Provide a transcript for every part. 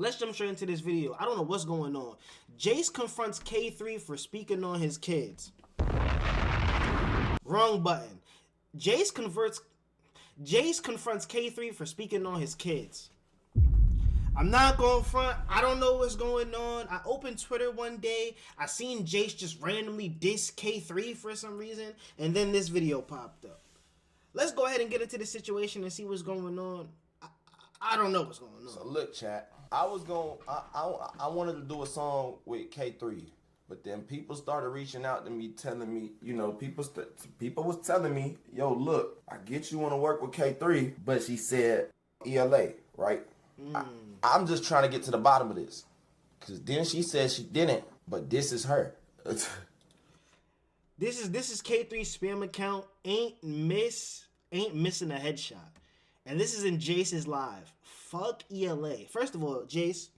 Let's jump straight into this video. I don't know what's going on. Jace confronts K3 for speaking on his kids. Wrong button. Jace confronts K3 for speaking on his kids. I'm not going front. I don't know what's going on. I opened Twitter one day. I seen Jace just randomly diss K3 for some reason. And then this video popped up. Let's go ahead and get into the situation and see what's going on. I don't know what's going on. So look, chat. I wanted to do a song with K3. But then people started reaching out to me, telling me, you know, people was telling me, yo, look, I get you want to work with K3, but she said ELA, right? I'm just trying to get to the bottom of this. Because then she said she didn't, but this is her. This is K3's spam account. Ain't missing a headshot. And this is in Jace's live. Fuck ELA. First of all, Jace,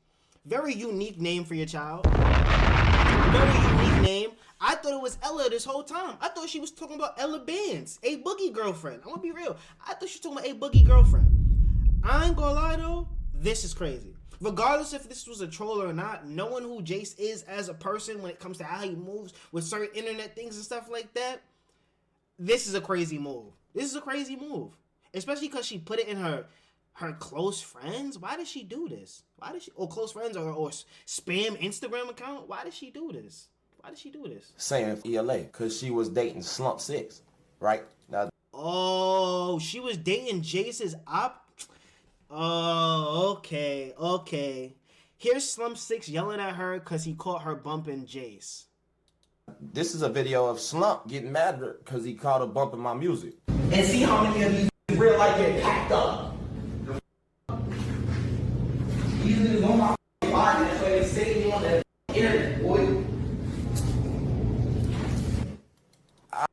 very unique name for your child. Very unique name. I thought it was Ella this whole time. I thought she was talking about Ella Bands, A Boogie girlfriend. I'm gonna be real. I thought she was talking about A Boogie girlfriend. I ain't gonna lie though, this is crazy. Regardless if this was a troll or not, knowing who Jace is as a person when it comes to how he moves with certain internet things and stuff like that, this is a crazy move. This is a crazy move. Especially because she put it in her close friends. Why did she do this? Why did she, or close friends or spam Instagram account? Why did she do this? Why did she do this? Saying ELA, because she was dating Slump 6, right? Now, oh, she was dating Jace's op. Oh, okay. Here's Slump 6 yelling at her because he caught her bumping Jace. This is a video of Slump getting mad because he caught her bumping my music. And see how many of these in real life get packed up. These niggas on my body, that's why they say you on the internet, boy.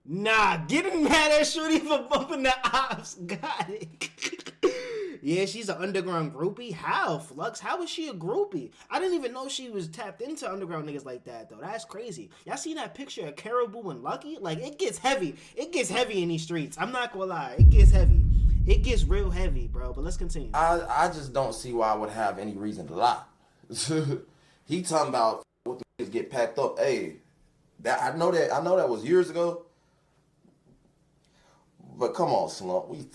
Nah, getting mad at Shorty for bumping the ops. Got it. Yeah, she's an underground groupie. How, Flux? How is she a groupie? I didn't even know she was tapped into underground niggas like that, though. That's crazy. Y'all seen that picture of Caribou and Lucky? Like, it gets heavy. It gets heavy in these streets. I'm not gonna lie. It gets heavy. It gets real heavy, bro. But let's continue. I just don't see why I would have any reason to lie. He talking about what the niggas get packed up. Hey, I know that was years ago. But come on, Slump. We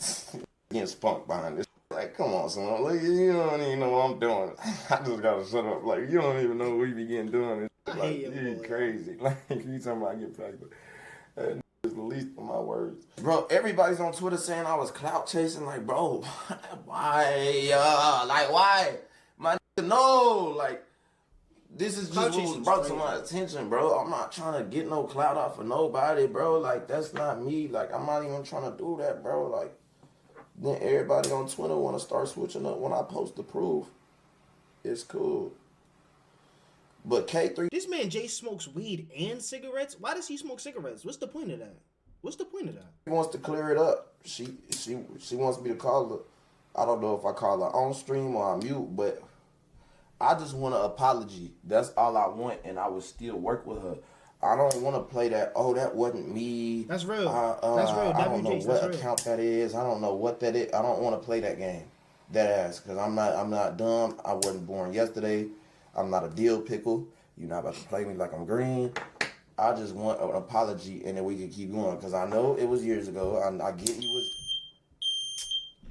getting spunked behind this. Like, come on, son. Like, you don't even know what I'm doing. I just gotta shut up. Like, you don't even know what we begin doing. Like, you crazy. Like, you talking about I get packed up. That is the least of my words. Bro, everybody's on Twitter saying I was clout chasing. Like, bro, why? Like, why? My no. Like, this is just what was brought to my attention, bro. I'm not trying to get no clout off of nobody, bro. Like, that's not me. Like, I'm not even trying to do that, bro. Like, then everybody on Twitter want to start switching up when I post the proof. It's cool. But K3... This man Jace smokes weed and cigarettes? Why does he smoke cigarettes? What's the point of that? What's the point of that? He wants to clear it up. She wants me to call her. I don't know if I call her on stream or on mute, but I just want an apology. That's all I want, and I would still work with her. I don't want to play that, oh, that wasn't me. That's real. That's real. I don't know what account that is. I don't know what that is. I don't want to play that game. That ass. Because I'm not dumb. I wasn't born yesterday. I'm not a deal pickle. You're not about to play me like I'm green. I just want an apology, and then we can keep going. Because I know it was years ago. I get you was...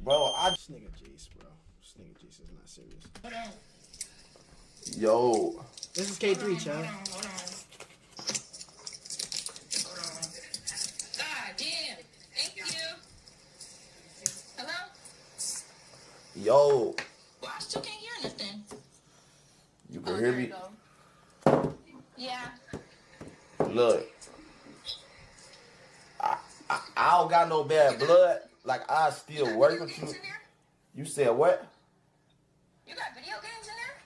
Bro, This nigga Jace, bro. This nigga Jace is not serious. Yo. This is K3, child. Yo. Well, I still can't hear anything. You can hear me? Yeah. Look. I don't got no bad blood. Like, I still work with you. You said what? You got video games in there?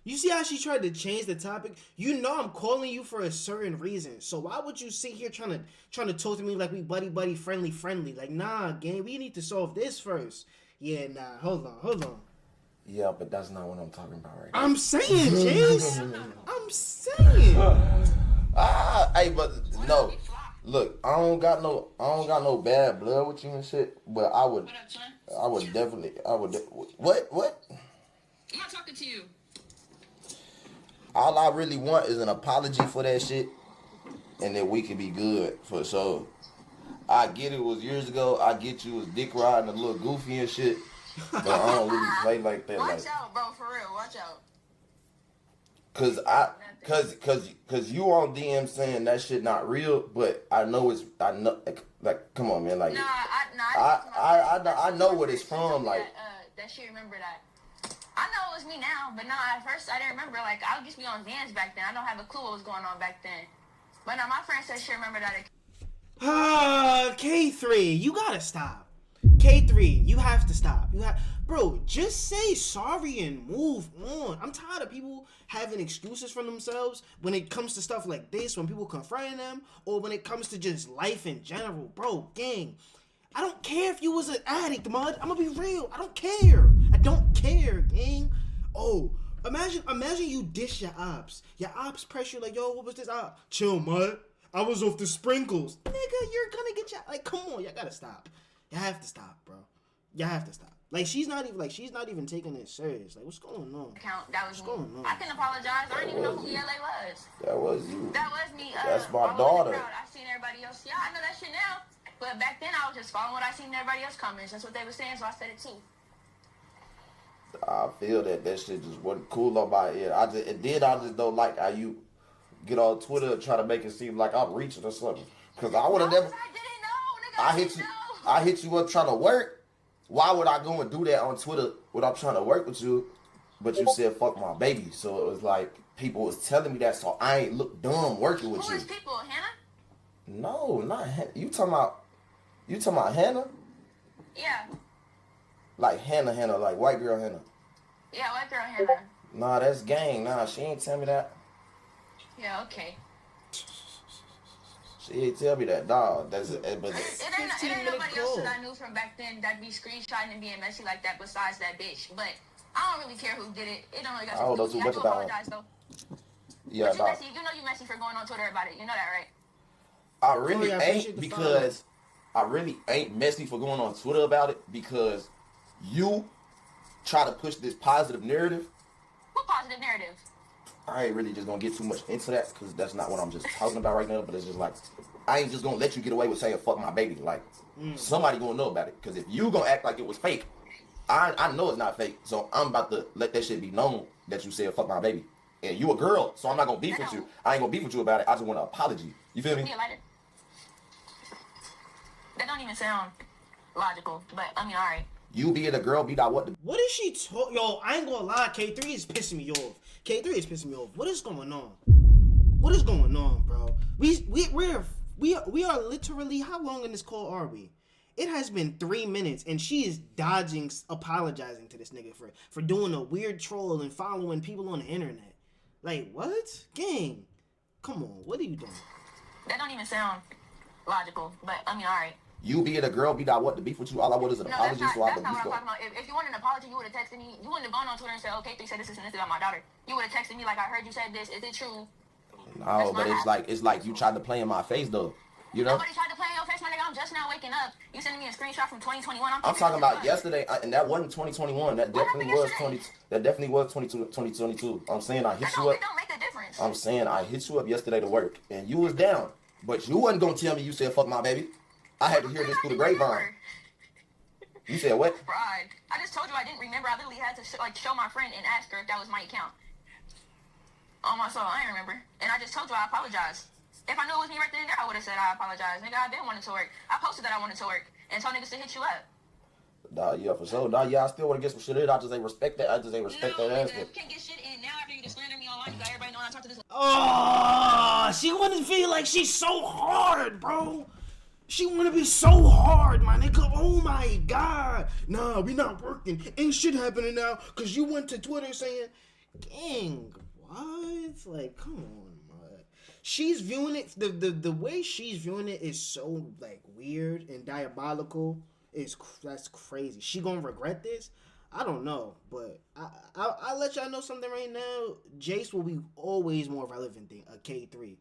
You see how she tried to change the topic? You know I'm calling you for a certain reason. So why would you sit here trying to talk to me like we buddy friendly? Like, nah, gang, we need to solve this first. Yeah, nah, hold on. Yeah, but that's not what I'm talking about right now. I'm saying, Jace. I'm saying. Hey, but no. Look, I don't got no bad blood with you and shit, but I would definitely, what? I'm not talking to you. All I really want is an apology for that shit, and then we can be good for sure. I get it was years ago. I get you was dick riding a little goofy and shit, but I don't really play like that. Watch out, bro. For real. Watch out. Cause you on DM saying that shit not real, but I know like come on man, like I know what it's from, like that she remember that. I know it was me now, but at first I didn't remember. Like I used to be on Vans back then. I don't have a clue what was going on back then. But now my friend said she remember that. K3, you gotta stop. K3, you have to stop. Bro, just say sorry and move on. I'm tired of people having excuses for themselves when it comes to stuff like this, when people confronting them, or when it comes to just life in general. Bro, gang, I don't care if you was an addict, Mud. I'm gonna be real. I don't care. I don't care, gang. Oh, imagine you dish your ops. Your ops pressure like, yo, what was this? Chill, Mud. I was off the sprinkles. Nigga, you're gonna get your, like, come on, y'all gotta stop. Y'all have to stop, bro. Y'all have to stop. Like, she's not even taking it serious. Like, what's going on? That was me. I can apologize. I don't even know who ELA was. That was you. That was me. That's my daughter. I seen everybody else. Yeah, I know that shit now. But back then, I was just following what I seen everybody else comments. That's what they were saying, so I said it too. I feel that shit just wasn't cool about it. I just don't like how you get on Twitter and try to make it seem like I'm reaching or something. Cause I would have never. I didn't know, nigga. I hit you up trying to work. Why would I go and do that on Twitter when I'm trying to work with you? But you said fuck my baby, so it was like people was telling me that, so I ain't look dumb working with you. Who is people, Hannah? No, not Hannah. You talking about Hannah? Yeah. Like Hannah, like white girl Hannah. Yeah, white girl Hannah. Nah, that's gang. Nah, she ain't tell me that. Yeah, okay. She ain't tell me that, dog. But it ain't nobody else that I knew from back then that be screenshotting and being messy like that besides that bitch. But I don't really care who did it. It don't really got to do with me. I do apologize, though. Yeah, but you know you messy for going on Twitter about it. You know that, right? I really ain't, because I really ain't messy for going on Twitter about it, because you try to push this positive narrative. What positive narrative? I ain't really just gonna get too much into that, because that's not what I'm just talking about right now. But it's just like, I ain't just gonna let you get away with saying fuck my baby. Like, somebody gonna know about it. Because if you gonna act like it was fake, I know it's not fake. So I'm about to let that shit be known that you said fuck my baby. And you a girl, so I'm not gonna beef with you. I ain't gonna beef with you about it. I just want an apology. You feel me? That don't even sound logical, but I mean, alright. You being a girl, be that what? What is she talking? Yo, I ain't gonna lie. K3 is pissing me off. K3 is pissing me off. What is going on? What is going on, bro? We are literally, how long in this call are we? It has been 3 minutes, and she is dodging apologizing to this nigga for doing a weird troll and following people on the internet. Like, what? Gang, come on, what are you doing? That don't even sound logical, but I mean, alright. You being a girl, be that what to beef with you? All I want is an apology, so I can That's not what I'm talking about. If you wanted an apology, you would have texted me. You wouldn't have gone on Twitter and said, okay, 3 said this and this about my daughter. You would have texted me like, I heard you said this. Is it true? No, but it's like you tried to play in my face, though. You know? Nobody tried to play in your face, my nigga. I'm just now waking up. You sending me a screenshot from 2021. I'm talking about yesterday, and that wasn't 2021. That definitely was 2022. I'm saying I hit you up. It don't make a difference. I'm saying I hit you up yesterday to work, and you was down, but you wasn't gonna tell me you said fuck my baby. I had to hear this through the grapevine. You said what? Pride. I just told you I didn't remember. I literally had to show my friend and ask her if that was my account. On my soul, I didn't remember. And I just told you I apologize. If I knew it was me right then and there, I would have said I apologize. Nigga, I've been wanting to work. I posted that I wanted to work and told niggas to hit you up. Nah, yeah, for sure. Nah, yeah, I still want to get some shit in. I just ain't respect that. That aspect. You can't get shit in now after you just slander me online. You got everybody knowing I talk to this. Oh, she wanna feel like she's so hard, bro. She wanna be so hard, my nigga. Oh my god. Nah, we not working. Ain't shit happening now because you went to Twitter saying, gang, what? Like, come on, man. She's viewing it, the way she's viewing it is so, like, weird and diabolical. That's crazy. She gonna regret this? I don't know, but I'll let y'all know something right now. Jace will be always more relevant than a K3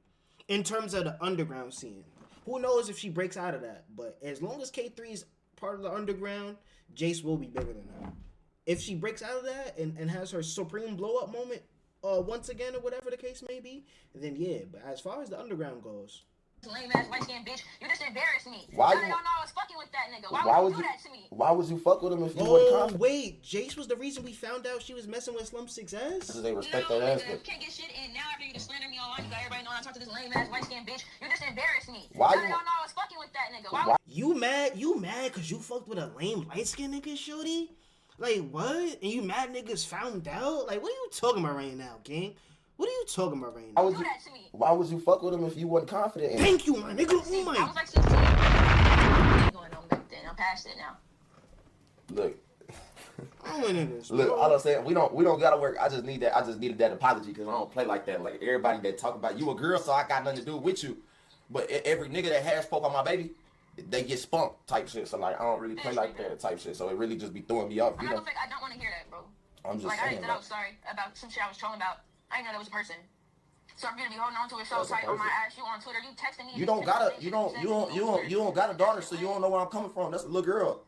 in terms of the underground scene. Who knows if she breaks out of that? But as long as K3 is part of the underground, Jace will be bigger than her. if she breaks out of that and has her supreme blow up moment once again or whatever the case may be, then yeah. But as far as the underground goes, lame ass white skin bitch, you just embarrassed me. Why Now you? they don't know I was fucking with that nigga. Why would would you do you? that to me? Why would you fuck with him if you wasn't oh confident? wait, Jace was the reason we found out she was messing with Slum 6S. Because they respect No, that ass. nigga, you can't get shit in. Now after you just slander me online, you got everybody knowing I talk to this lame ass white skin bitch. You just embarrassed me. Why now you? they don't know I was fucking with that nigga. Why? You mad cause you fucked with a lame light skinned nigga, shorty? Like what? And you mad niggas found out? Like what are you talking about right now, gang? What are you talking about right now? Do that to me. Why would you fuck with him if you wasn't confident in him? Thank you, my nigga. Oh I my. was like 16. I going on back then. I'm past it now. Look, Oh my niggas. look. bro. All I'm saying, we don't gotta work. I just needed that apology because I don't play like that. Like everybody that talk about you a girl, so I got nothing to do with you. But every nigga that has spoke on my baby, they get spunked type shit. So like I don't really play like that type shit. So it really just be throwing me off. I'm You not know. gonna fake. I don't want to hear that, bro. I'm just like I saying. didn't said I was sorry about some shit I was trolling about. I didn't know that was a person. So I'm gonna be holding on to it so That's a tight on my person. ass. You on Twitter? You texting me? You don't got a daughter, so you don't know where I'm coming from. That's a little girl.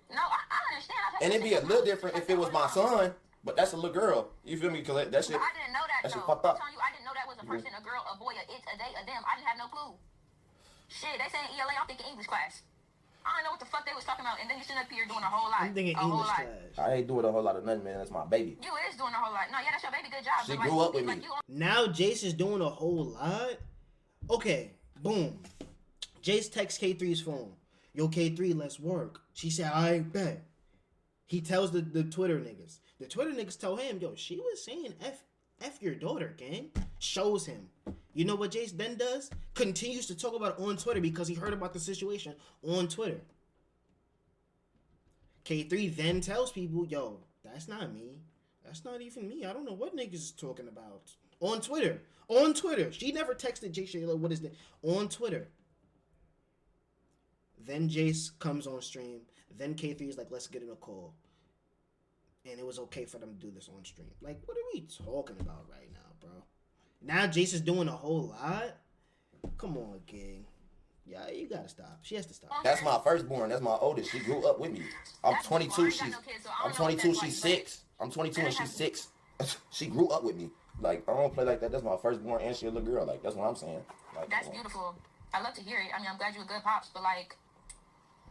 No, I understand. And it'd be a little different if it was my son, but that's a little girl. You feel me? Cause that shit. But I didn't know that That shit though. fucked I'm up. telling you, I didn't know that was a person, a girl, a boy, a it, a they, a them. I didn't have no clue. Shit, they saying ELA. I'm thinking English class. I don't know what the fuck they was talking about. And then you sitting up here doing a whole lot. I'm thinking a whole English lot. class. I ain't doing a whole lot of nothing, man. That's my baby. You is doing a whole lot. No, yeah, that's your baby. Good job. She But, grew up with like, me. Now Jace is doing a whole lot. Okay, boom. Jace texts K3's phone. Yo, K3, let's work. She said, I bet. He tells the Twitter niggas. The Twitter niggas tell him, yo, she was saying F your daughter, gang. Shows him. You know what Jace then does? Continues to talk about it on Twitter because he heard about the situation on Twitter. K3 then tells people, yo, that's not me. That's not even me. I don't know what niggas is talking about. On Twitter. On Twitter. She never texted Jace Shayla, what is that? On Twitter. Then Jace comes on stream. Then K3 is like, let's get in a call. And it was okay for them to do this on stream. Like, what are we talking about right now, bro? Now Jace is doing a whole lot? Come on, gang. Yeah, you gotta stop. She has to stop. That's my firstborn. That's my oldest. She grew up with me. I'm That's 22. cool. I She's. ain't got no kids, so I I'm don't know what 22. that's She's like, 6. I'm 22 and she's 6. She grew up with me. Like I don't play like that. That's my firstborn and she a little girl. Like that's what I'm saying. Like, That's beautiful. I love to hear it. I mean, I'm glad you a good pops, but like,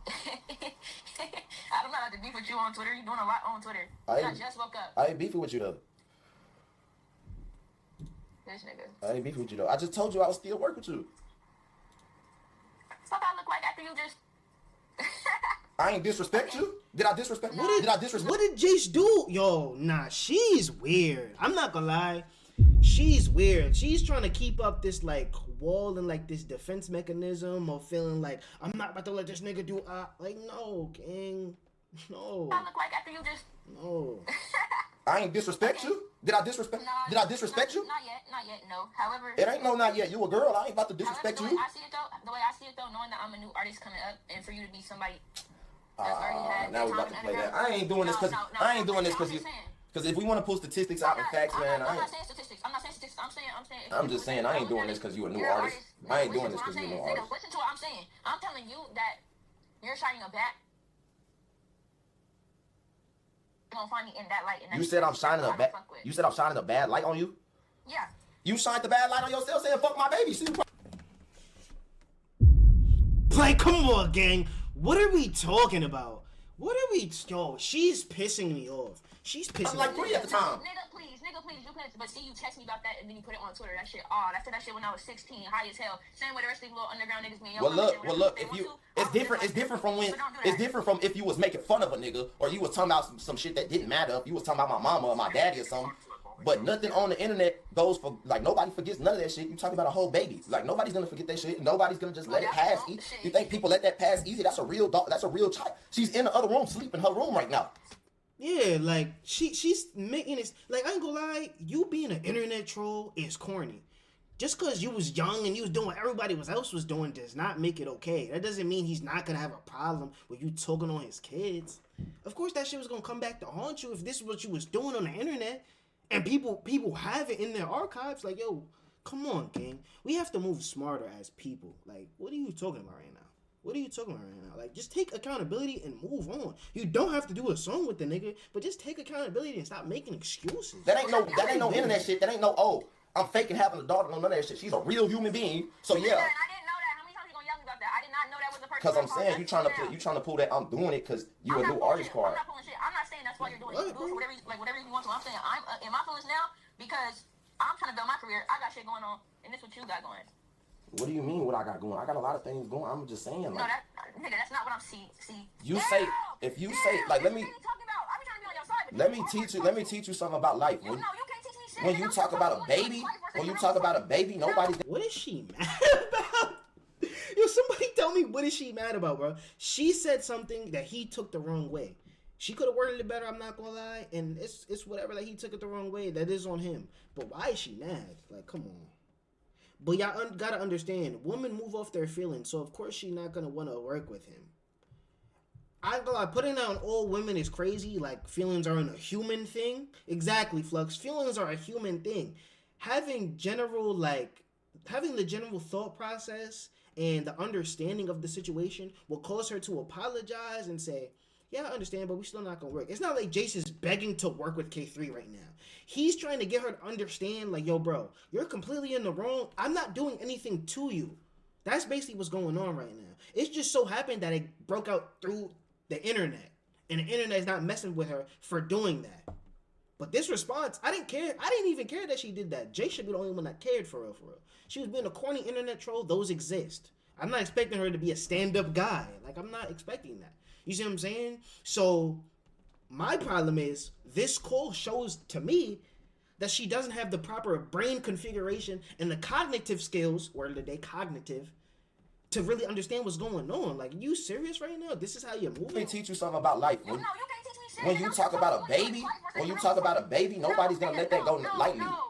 I don't know how to beef with you on Twitter. You're doing a lot on Twitter. I just woke up. I ain't beefing with you though. This nigga. I ain't beefing with you though. I just told you I was still working with you. Fuck I look like after you just. I ain't disrespect you. Did I disrespect? Did I disrespect? What did Jace do? Yo, nah, she's weird. I'm not gonna lie. She's weird. She's trying to keep up this like wall and like this defense mechanism of feeling like I'm not about to let this nigga do like no, gang. No. I look like after you just. No. I ain't disrespect you. Did I disrespect? Did I disrespect you? Not yet, no. However. It ain't no not yet. You a girl. I ain't about to disrespect however, you. the way I see it though, knowing that I'm a new artist coming up, and for you to be somebody. That's already had Now we about to play that. I ain't doing this because I ain't doing this because you. Because if we want to pull statistics out and facts, man, I'm not saying statistics. I'm saying. I'm just saying I ain't doing this because you a new artist. I ain't doing this because you a new artist. Listen to what I'm saying. I'm telling you that you're shining a bat. You're gonna find me in that light. You said I'm shining a bad. You said I'm shining a bad light on you. Yeah. You shined the bad light on yourself, saying "fuck my baby." See, Like, come on, gang. What are we talking about? What are we? Yo, she's pissing me off. She's pissing I'm like me 3 off. at the time. Nigga, please, you can. But see, you text me about that and then you put it on Twitter. That shit odd. I said that shit when I was 16, high as hell. Same way the rest of these little underground niggas be. Well, look. If you, it's different from when. It's different from if you was making fun of a nigga or you was talking about some shit that didn't matter. If you was talking about my mama or my daddy or something. But nothing on the internet goes for, like, nobody forgets none of that shit. You talking about a whole baby. Like, nobody's gonna forget that shit. Nobody's gonna just let it pass. You think people let that pass easy? That's a real dog. That's a real child. She's in the other room, sleeping in her room right now. Yeah, like, she's making this, like, I ain't gonna lie, you being an internet troll is corny. Just because you was young and you was doing what everybody else was doing does not make it okay. That doesn't mean he's not gonna have a problem with you talking on his kids. Of course that shit was gonna come back to haunt you if this is what you was doing on the internet. And people have it in their archives. Like, yo, come on, gang. We have to move smarter as people. Like, what are you talking about right now? What are you talking about right now? Like, just take accountability and move on. You don't have to do a song with the nigga, but just take accountability and stop making excuses. That ain't no internet shit. That ain't no, oh, I'm faking having a daughter. No, none of that shit. She's a real human being. So yeah. I didn't know that. How many times you gonna yell about that? I did not know that was the person. Because I'm saying you trying to pull that I'm doing it because you a new artist card. I'm not pulling shit. I'm not saying that's why you're doing it. You do it for whatever you want to. I'm saying I'm in my feelings now because I'm trying to build my career. I got shit going on, and this what you got going. What do you mean what I got going? I got a lot of things going. I'm just saying. Like, no, nigga, that's not what I'm seeing. You say, if you say, like, let me teach you something about life. You can't teach me shit. When you talk about a baby, nobody's. What is she mad about? Yo, somebody tell me, what is she mad about, bro? She said something that he took the wrong way. She could have worded it better, I'm not gonna lie, and it's whatever that he took it the wrong way. That is on him. But why is she mad? Like, come on. But y'all gotta understand, women move off their feelings, so of course she not gonna want to work with him. I ain't gonna lie, putting down all women is crazy. Like, feelings are a human thing. Exactly, Flux. Feelings are a human thing. Having the general thought process and the understanding of the situation will cause her to apologize and say, yeah, I understand, but we still not gonna work. It's not like Jace is begging to work with K3 right now. He's trying to get her to understand, like, yo, bro, you're completely in the wrong. I'm not doing anything to you. That's basically what's going on right now. It just so happened that it broke out through the internet, and the internet is not messing with her for doing that. But this response, I didn't care. I didn't even care that she did that. Jay should be the only one that cared, for real, for real. She was being a corny internet troll. Those exist. I'm not expecting her to be a stand-up guy. Like, I'm not expecting that. You see what I'm saying? So, my problem is, this call shows to me that she doesn't have the proper brain configuration and the cognitive skills, word of the day, cognitive, to really understand what's going on. Like, you serious right now? This is how you're moving? Let me teach you something about life. You can't teach me shit. When you talk about a baby, nobody's going to let that go lightly. No.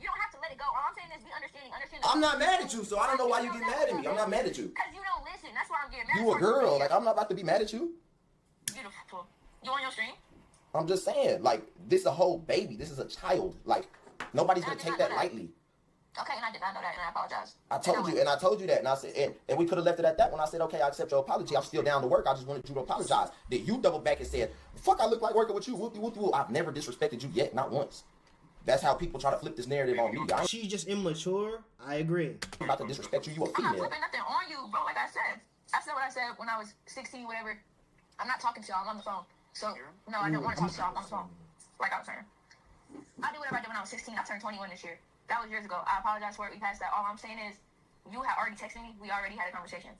You don't have to let it go. All I'm saying is be understanding. I'm not mad at you, so I don't know why you get mad at me. I'm not mad at you. Because you don't listen. That's why I'm getting mad. You a girl. Like, I'm not about to be mad at you. Beautiful. You on your stream? I'm just saying, like, this is a whole baby. This is a child. Like, nobody's going to take that lightly. Okay, and I did not know that, and I apologize. I told you that, and I said, and we could have left it at that when I said, okay, I accept your apology. I'm still down to work. I just wanted you to apologize. Then you double back and said, fuck, I look like working with you. Whoopie, whoopie, whoop. I've never disrespected you yet, not once. That's how people try to flip this narrative on me. She's just immature. I agree. I'm about to disrespect you. You a I'm female. not flipping nothing on you, bro. Like I said what I said when I was 16, whatever. I'm not talking to y'all. I'm on the phone. So, no, I don't want to talk to y'all. I'm on the phone. Like I was saying. I did whatever I did when I was 16. I turned 21 this year. That was years ago. I apologize for it. We passed that. All I'm saying is, you had already texted me. We already had a conversation.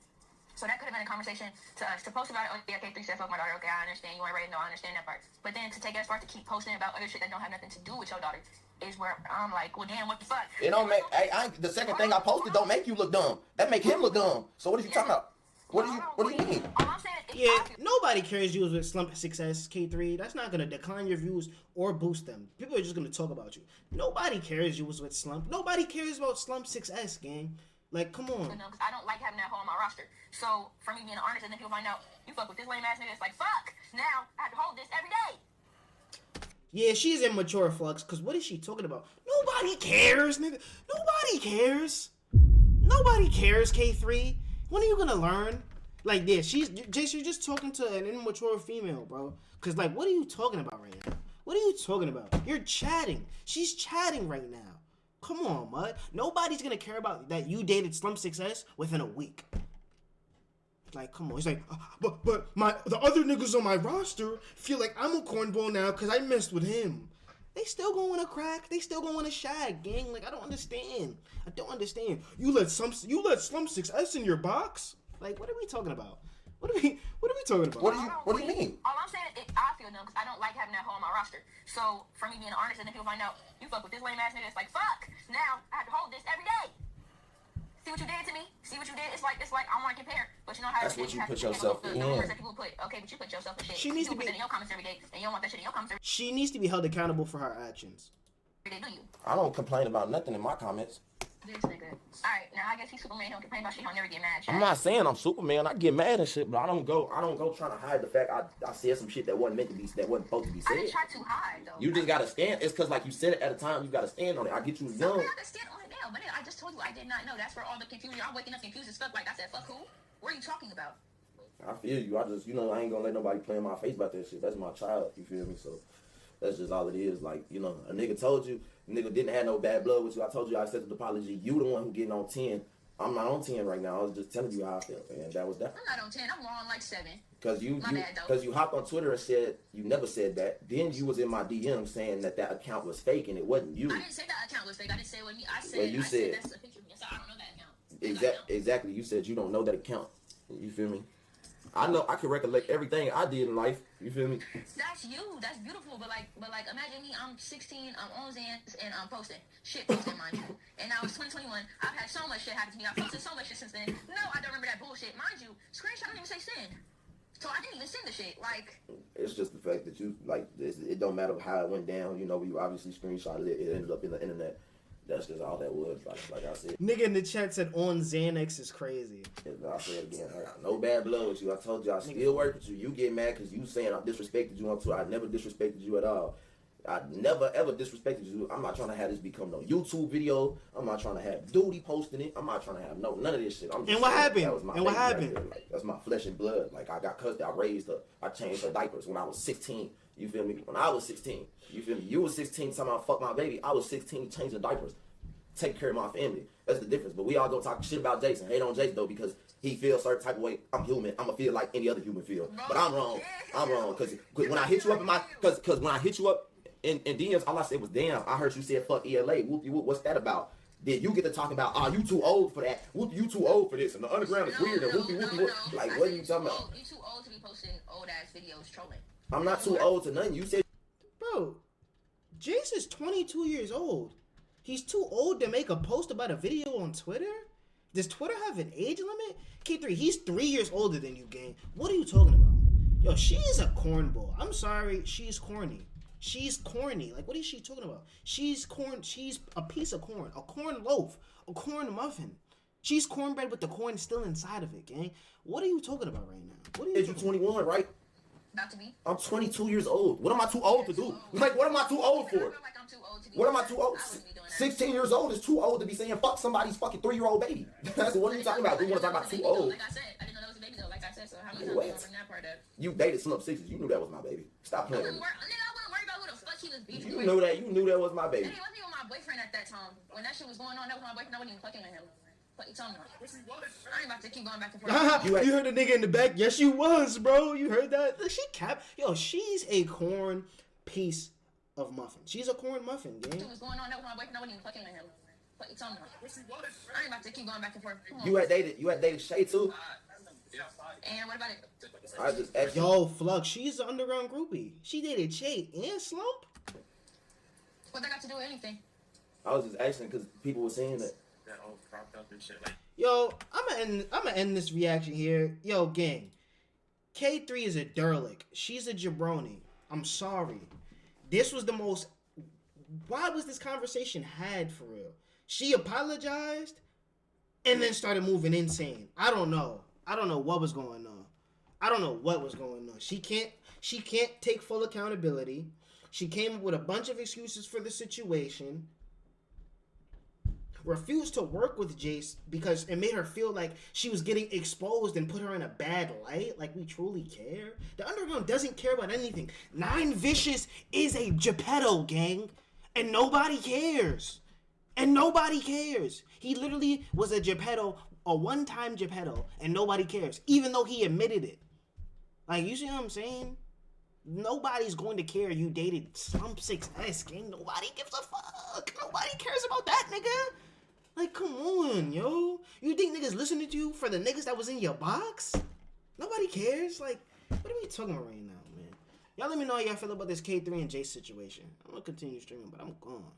So that could have been a conversation to us. To post about it, oh, yeah, K3 said, fuck my daughter. Okay, I understand. You weren't ready. No, I understand that part. But then to take it as far to keep posting about other shit that don't have nothing to do with your daughter is where I'm like, well, damn, what the fuck? It don't make, the second thing I posted don't make you look dumb. That make him look dumb. So what are you talking about? What do you mean? All I'm saying is, yeah, nobody cares you with slump success, K3. That's not gonna decline your views or boost them. People are just gonna talk about you. Nobody cares you was with slump. Nobody cares about slump success, gang. Like, come on. Because I don't like having that hoe on my roster. So for me being an artist, and then people find out you fuck with this lame ass nigga, it's like, fuck. Now I have to hold this every day. Yeah, she's immature, Flux. Cause what is she talking about? Nobody cares, nigga. Nobody cares. Nobody cares, K3. When are you gonna learn? Like, yeah, Jace, you're just talking to an immature female, bro. Cause, like, what are you talking about right now? What are you talking about? You're chatting. She's chatting right now. Come on, mud. Nobody's gonna care about that you dated Slump Success within a week. Like, come on. He's like, but the other niggas on my roster feel like I'm a cornball now because I messed with him. They still going to crack. They still going to shag, gang. Like, I don't understand. You let Slump Success in your box? Like, what are we talking about? What are we talking about? What do you mean? All I'm saying is, I feel dumb because I don't like having that hoe on my roster. So for me being an artist, and then people find out you fuck with this lame ass nigga, it's like, fuck. Now I have to hold this every day. See what you did to me? See what you did? It's like I want to compare, but you know how that's what you put yourself in. People put, okay, but you put yourself in shit. She needs to be in your comments every day, and you don't want that shit in your comments every day. She needs to be held accountable for her actions. Do you? I don't complain about nothing in my comments. This nigga. All right, now I guess he's Superman. He don't complain about shit. He'll never get mad. I'm not saying I'm Superman. I get mad and shit, but I don't go trying to hide the fact I said some shit that wasn't meant to be, that wasn't supposed to be said. I didn't try to hide though. You just gotta stand. It's because like you said it at a time. You gotta stand on it. I get you young. I gotta stand on it now, but I just told you I did not know. That's where all the confusion. I'm waking up confused as fuck. Like I said, fuck who? What are you talking about? I feel you. I just, I ain't gonna let nobody play in my face about that shit. That's my child. You feel me? So that's just all it is. Like, a nigga told you, nigga didn't have no bad blood with you. I told you I accepted the apology. You the one who getting on 10. I'm not on 10 right now. I was just telling you how I felt, and that was that. I'm not on 10. I'm on like 7. Because you hopped on Twitter and said you never said that. Then you was in my DM saying that account was fake and it wasn't you. I didn't say that account was fake. I didn't say it was me. I said, Well, said that's a picture of me. I said I don't know that account. Exactly. You said you don't know that account. You feel me? I know I can recollect everything I did in life. You feel me? That's you. That's beautiful. But like, imagine me. I'm 16. I'm on Xans and I'm posting shit, mind you. And now it's 2021. I've had so much shit happen to me. I've posted so much shit since then. No, I don't remember that bullshit, mind you. Screenshot don't even say send. So I didn't even send the shit. Like, it's just the fact that you it don't matter how it went down. We obviously screenshotted it. It ended up in the internet. That's just all that was. Like I said. Nigga in the chat said on Xanax is crazy. I said again, I got no bad blood with you. I told you I still work with you. You get mad because you saying I disrespected you on Twitter. I never disrespected you at all. I never ever disrespected you. I'm not trying to have this become no YouTube video. I'm not trying to have Duty posting it. I'm not trying to have none of this shit. I'm just and what happened? That was my what happened? Right like, that's my flesh and blood. Like I got cussed. I raised her. I changed her diapers when I was 16. You feel me? When I was 16. You feel me? You was 16 talking about fuck my baby. I was 16 changing diapers. Take care of my family. That's the difference. But we all gonna talk shit about Jason. Hate on Jason though because he feels a certain type of way. I'm human. I'm gonna feel like any other human feel. But I'm wrong. I'm wrong because when I hit you up in my because when I hit you up in DMs, all I said was damn. I heard you said fuck ELA. Whoop, what's that about? Then you get to talking about you too old for that. Whoop, you too old for this. And the underground is weird. And whoopie. Like what are you talking about? You too old to be posting old ass videos trolling. I'm not too old to nothing. You said, bro. Jace is 22 years old. He's too old to make a post about a video on Twitter? Does Twitter have an age limit? K3, he's 3 years older than you, gang. What are you talking about? Yo, she is a cornball. I'm sorry, she's corny. She's corny. Like, what is she talking about? She's a piece of corn. A corn loaf. A corn muffin. She's cornbread with the corn still inside of it, gang. What are you talking about right now? What are you you're 21, right? About to be. I'm 22 years old. What am I too old to do? Like, what am I too old for? I feel like I'm too old to be What am I too old? I wouldn't be doing that. 16 years old is too old to be saying fuck somebody's fucking 3-year-old baby. That's what are you talking about? We want to talk about too old. Like I said, I didn't know that was a baby though. Like I said, so how many times you gonna bring that part up? You dated Slim Sixes. You knew that was my baby. Stop playing with me. Nigga, I wouldn't worry about who the fuck he was beating. You knew that. You knew that was my baby. And he wasn't even my boyfriend at that time. When that shit was going on, that was my boyfriend. I wasn't even fucking with him. What you talking about? I ain't about to keep going back and forth. You heard the nigga in the back? Yes, you was, bro. You heard that? She cap. Yo, she's a corn piece of muffin. She's a corn muffin, gang. What was going on? That was my boyfriend. I wasn't even fucking with him. What you talking about? I ain't about to keep going back and forth. You had dated Shay too? And what about it? I just asked you. Yo, Flux, she's an underground groupie. She dated Che and Slump. What that got to do with anything? I was just asking because people were saying that. All propped up and shit. Like, Yo, I'm gonna end this reaction here. Yo, gang, K3 is a derelict. She's a jabroni. I'm sorry. This was the most. Why was this conversation had for real? She apologized and then started moving insane. I don't know what was going on. She can't take full accountability. She came up with a bunch of excuses for the situation. Refused to work with Jace because it made her feel like she was getting exposed and put her in a bad light. Like, we truly care? The Underground doesn't care about anything. Nine Vicious is a Geppetto, gang. And nobody cares. He literally was a Geppetto, a one-time Geppetto, and nobody cares. Even though he admitted it. Like, you see what I'm saying? Nobody's going to care you dated Slump 6S, gang. Nobody gives a fuck. Nobody cares about that, nigga. Like, come on, yo. You think niggas listening to you for the niggas that was in your box? Nobody cares. Like, what are we talking about right now, man? Y'all let me know how y'all feel about this K3 and Jace situation. I'm gonna continue streaming, but I'm gone.